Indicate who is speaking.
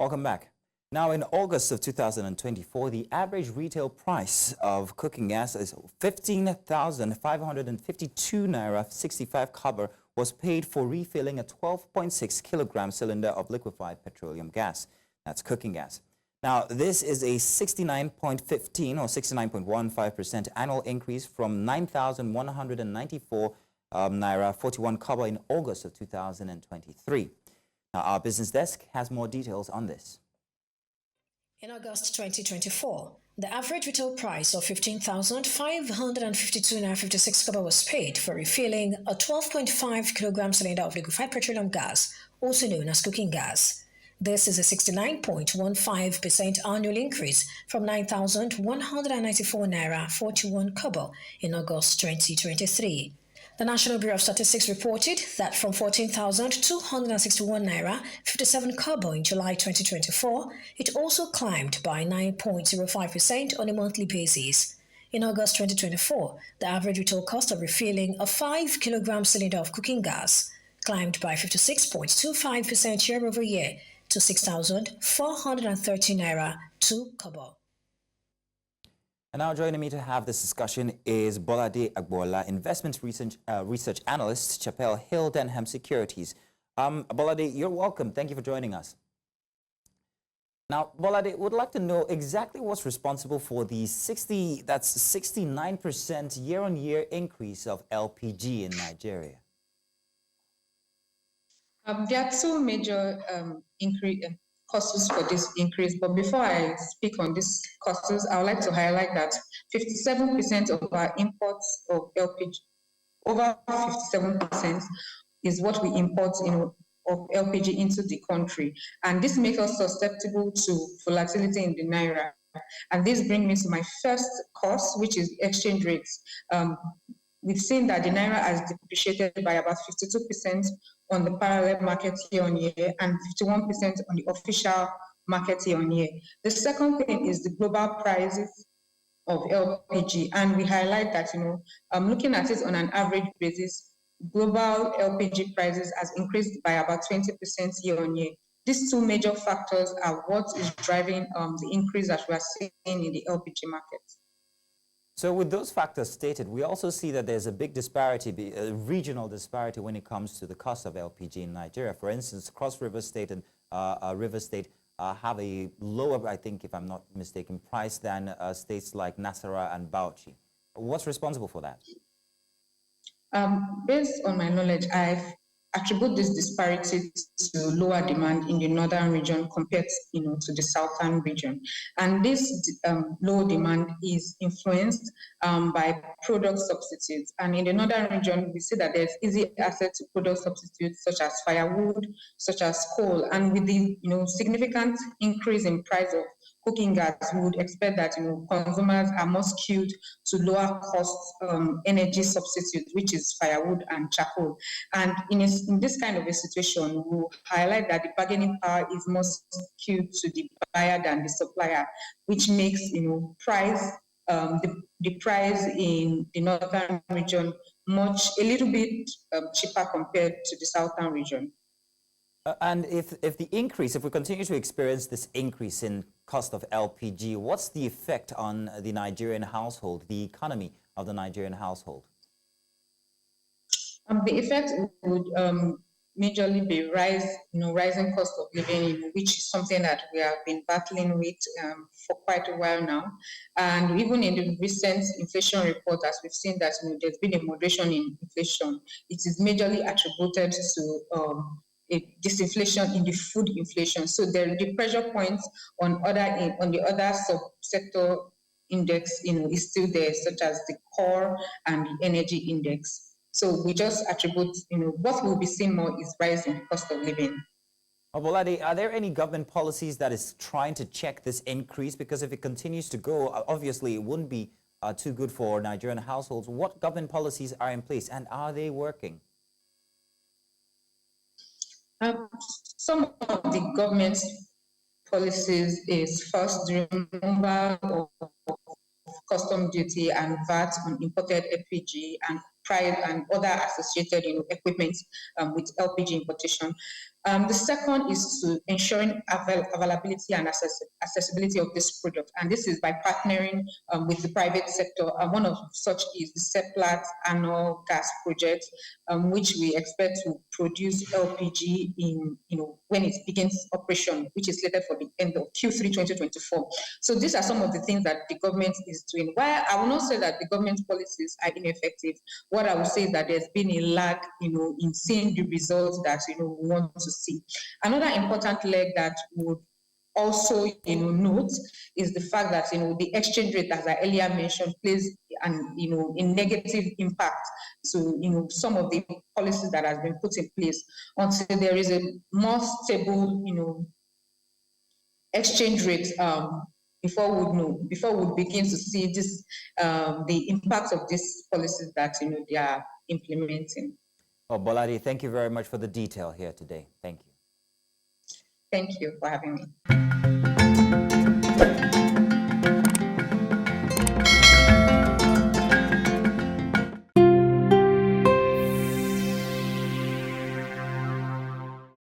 Speaker 1: Welcome back. Now, in August of 2024, the average retail price of cooking gas is 15,552 naira 65 kobo was paid for refilling a 12.6 kilogram cylinder of liquefied petroleum gas. That's cooking gas. Now, this is a 69.15 or 69.15% annual increase from 9,194 naira 41 kobo in August of 2023. Now, our business desk has more details on this.
Speaker 2: In August 2024, the average retail price of 15,552 naira 56 kobo was paid for refilling a 12.5 kilogram cylinder of liquefied petroleum gas, also known as cooking gas. This is a 69.15% annual increase from 9,194 naira 41 kobo in August 2023. The National Bureau of Statistics reported that from 14,261 naira 57 kobo in July 2024, it also climbed by 9.05% on a monthly basis. In August 2024, the average retail cost of refilling a 5 kilogram cylinder of cooking gas climbed by 56.25% year over year to 6,430 naira 2 kobo.
Speaker 1: And now joining me to have this discussion is Bolade Agboola, Investment Research Analyst, Chapel Hill Denham Securities. Bolade, you're welcome. Thank you for joining us. Now, Bolade, would like to know exactly what's responsible for the 69% year-on-year increase of LPG in Nigeria.
Speaker 3: There are two major causes for this increase, but before I speak on these causes, I would like to highlight that 57% of our imports of LPG, over 57% is what we import of LPG into the country, and this makes us susceptible to volatility in the naira. And this brings me to my first cause, which is exchange rates. We've seen that the naira has depreciated by about 52% on the parallel market year on year and 51% on the official market year on year. The second thing is the global prices of LPG, and we highlight that, looking at it on an average basis, global LPG prices has increased by about 20% year on year. These two major factors are what is driving the increase that we are seeing in the LPG market.
Speaker 1: So with those factors stated, we also see that there's a big disparity, a regional disparity when it comes to the cost of LPG in Nigeria. For instance, Cross River State and River State have a lower, I think, if I'm not mistaken, price than states like Nassarawa and Bauchi. What's responsible for that?
Speaker 3: Based on my knowledge, I've attribute this disparity to lower demand in the northern region compared to the southern region. And this low demand is influenced by product substitutes. And in the northern region, we see that there's easy access to product substitutes such as firewood, such as coal. And with the significant increase in price of cooking gas, we would expect that consumers are more skewed to lower cost energy substitutes, which is firewood and charcoal. And in this kind of a situation, we will highlight that the bargaining power is more skewed to the buyer than the supplier, which makes price the price in the northern region a little bit cheaper compared to the southern region.
Speaker 1: And if we continue to experience this increase in cost of LPG, what's the effect on the Nigerian household, the economy of the Nigerian household?
Speaker 3: The effect would majorly be rising cost of living, which is something that we have been battling with for quite a while now. And even in the recent inflation report, as we've seen that there's been a moderation in inflation, it is majorly attributed to disinflation in the food inflation. So the pressure points on the other subsector index, is still there, such as the core and the energy index. So we just attribute, what we'll be seeing more is rising cost of living.
Speaker 1: Bolade, are there any government policies that is trying to check this increase? Because if it continues to go, obviously it wouldn't be too good for Nigerian households. What government policies are in place and are they working?
Speaker 3: Some of the government's policies is first the removal of custom duty and VAT on imported LPG and price and other associated equipment with LPG importation. The second is to ensuring availability and accessibility of this product, and this is by partnering with the private sector. One of such is the CEPLAT annual gas project, which we expect to produce LPG in, when it begins operation, which is slated for the end of Q3 2024. So these are some of the things that the government is doing. While I will not say that the government policies are ineffective, what I will say is that there's been a lag, in seeing the results that we want to see. Another important leg that would also note is the fact that the exchange rate, as I earlier mentioned, plays an a negative impact to some of the policies that has been put in place until there is a more stable exchange rate before we begin to see this the impact of these policies that they are implementing.
Speaker 1: Well, Bolade, thank you very much for the detail here today. Thank you.
Speaker 3: Thank you for having me.